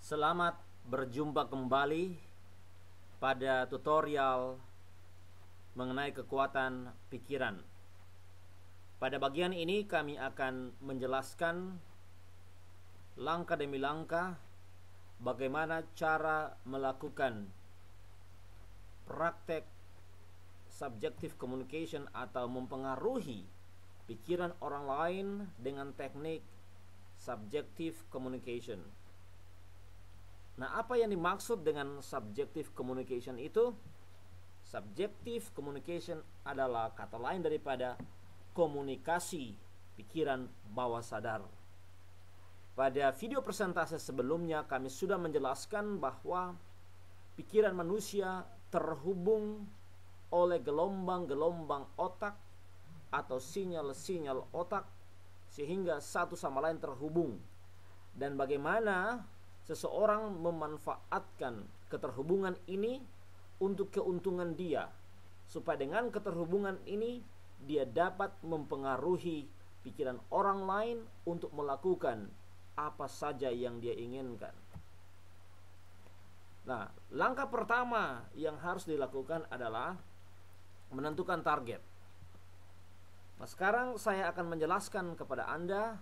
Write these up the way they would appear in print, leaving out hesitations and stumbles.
Selamat berjumpa kembali pada tutorial mengenai kekuatan pikiran. Pada bagian ini kami akan menjelaskan langkah demi langkah bagaimana cara melakukan praktek subjective communication atau mempengaruhi pikiran orang lain dengan teknik subjective communication. Nah, apa yang dimaksud dengan subjective communication itu? Subjective communication adalah kata lain daripada komunikasi pikiran bawah sadar. Pada video presentase sebelumnya kami sudah menjelaskan bahwa pikiran manusia terhubung oleh gelombang-gelombang otak atau sinyal-sinyal otak sehingga satu sama lain terhubung, dan bagaimana seseorang memanfaatkan keterhubungan ini untuk keuntungan dia, supaya dengan keterhubungan ini dia dapat mempengaruhi pikiran orang lain untuk melakukan apa saja yang dia inginkan. Nah, langkah pertama yang harus dilakukan adalah menentukan target. Nah, sekarang saya akan menjelaskan kepada Anda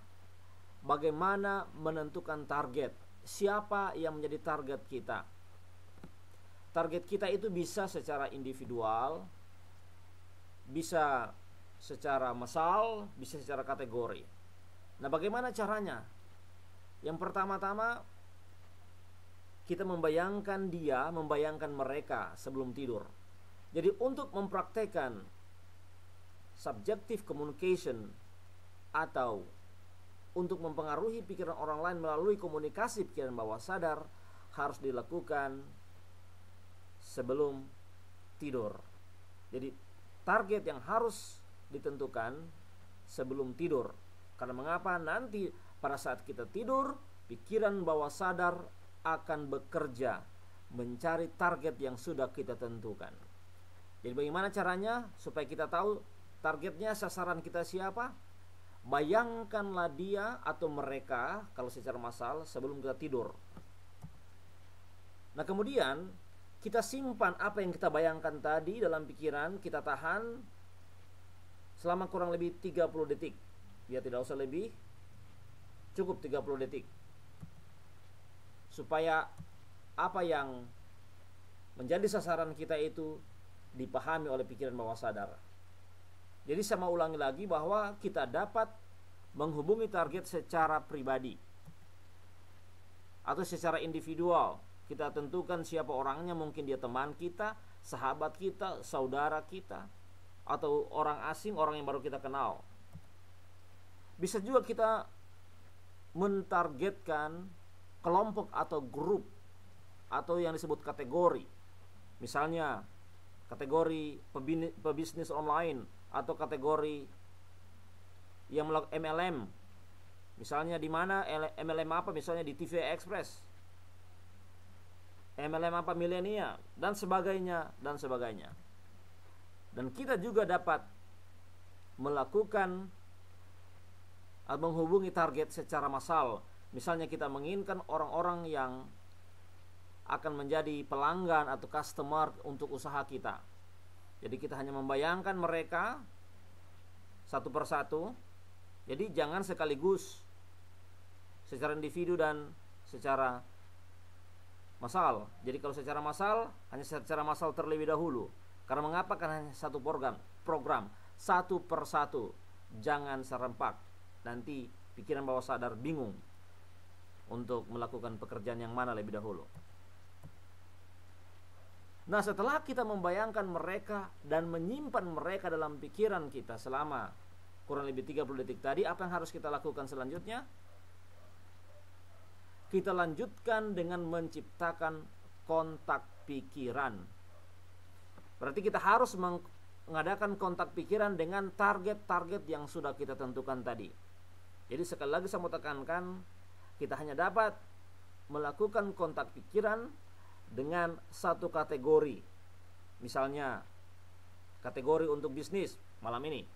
bagaimana menentukan target. Siapa yang menjadi target kita? Target kita itu bisa secara individual, bisa secara massal, bisa secara kategori. Nah, bagaimana caranya? Yang pertama-tama kita membayangkan mereka sebelum tidur. Jadi untuk mempraktekkan subjective communication atau untuk mempengaruhi pikiran orang lain melalui komunikasi pikiran bawah sadar harus dilakukan sebelum tidur. Jadi target yang harus ditentukan sebelum tidur. Karena mengapa? Nanti pada saat kita tidur, pikiran bawah sadar akan bekerja mencari target yang sudah kita tentukan. Jadi bagaimana caranya supaya kita tahu targetnya, sasaran kita siapa? Bayangkanlah dia atau mereka kalau secara massal sebelum kita tidur. Nah, kemudian kita simpan apa yang kita bayangkan tadi dalam pikiran, kita tahan selama kurang lebih 30 detik. Ya, tidak usah lebih, cukup 30 detik. Supaya apa yang menjadi sasaran kita itu dipahami oleh pikiran bawah sadar. Jadi saya mau ulangi lagi bahwa kita dapat menghubungi target secara pribadi atau secara individual. Kita tentukan siapa orangnya, mungkin dia teman kita, sahabat kita, saudara kita, atau orang asing, orang yang baru kita kenal. Bisa juga kita mentargetkan kelompok atau grup atau yang disebut kategori. Misalnya kategori pebisnis online atau kategori yang melakukan MLM. Misalnya di mana MLM apa? Misalnya di TV Express. MLM apa milenial dan sebagainya dan sebagainya. Dan kita juga dapat melakukan atau menghubungi target secara massal. Misalnya kita menginginkan orang-orang yang akan menjadi pelanggan atau customer untuk usaha kita. Jadi kita hanya membayangkan mereka satu persatu. Jadi jangan sekaligus secara individu dan secara massal. Jadi kalau secara massal, hanya secara massal terlebih dahulu. Karena mengapa? Karena hanya satu program satu persatu. Jangan serempak. Nanti pikiran bawah sadar bingung untuk melakukan pekerjaan yang mana lebih dahulu. Nah, setelah kita membayangkan mereka dan menyimpan mereka dalam pikiran kita selama kurang lebih 30 detik tadi, apa yang harus kita lakukan selanjutnya? Kita lanjutkan dengan menciptakan kontak pikiran. Berarti kita harus mengadakan kontak pikiran dengan target-target yang sudah kita tentukan tadi. Jadi sekali lagi saya mau tekankan, kita hanya dapat melakukan kontak pikiran dengan satu kategori. Misalnya kategori untuk bisnis malam ini.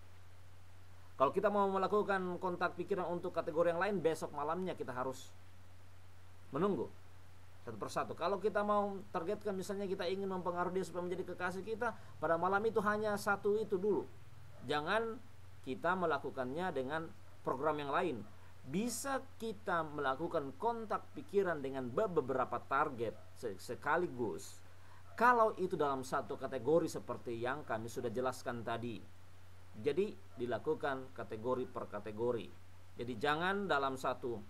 Kalau kita mau melakukan kontak pikiran untuk kategori yang lain, besok malamnya kita harus menunggu. satu persatu. Kalau kita mau targetkan, misalnya kita ingin mempengaruhi dia supaya menjadi kekasih kita, pada malam itu hanya satu itu dulu. Jangan kita melakukannya dengan program yang lain. Bisa kita melakukan kontak pikiran dengan beberapa target sekaligus, kalau itu dalam satu kategori seperti yang kami sudah jelaskan tadi. Jadi dilakukan kategori per kategori. Jadi jangan dalam satu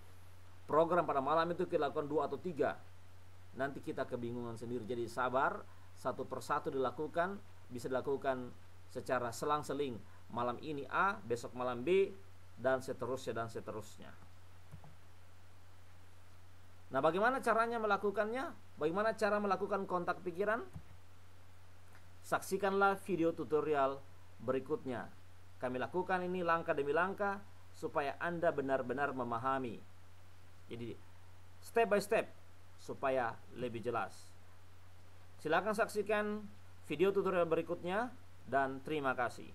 program pada malam itu kita lakukan 2 atau 3. Nanti kita kebingungan sendiri. Jadi sabar, satu persatu dilakukan. Bisa dilakukan secara selang-seling. Malam ini A, besok malam B, dan seterusnya dan seterusnya. Nah, bagaimana caranya melakukannya? Bagaimana cara melakukan kontak pikiran? Saksikanlah video tutorial berikutnya. Kami lakukan ini langkah demi langkah supaya Anda benar-benar memahami. Jadi step by step supaya lebih jelas. Silakan saksikan video tutorial berikutnya dan terima kasih.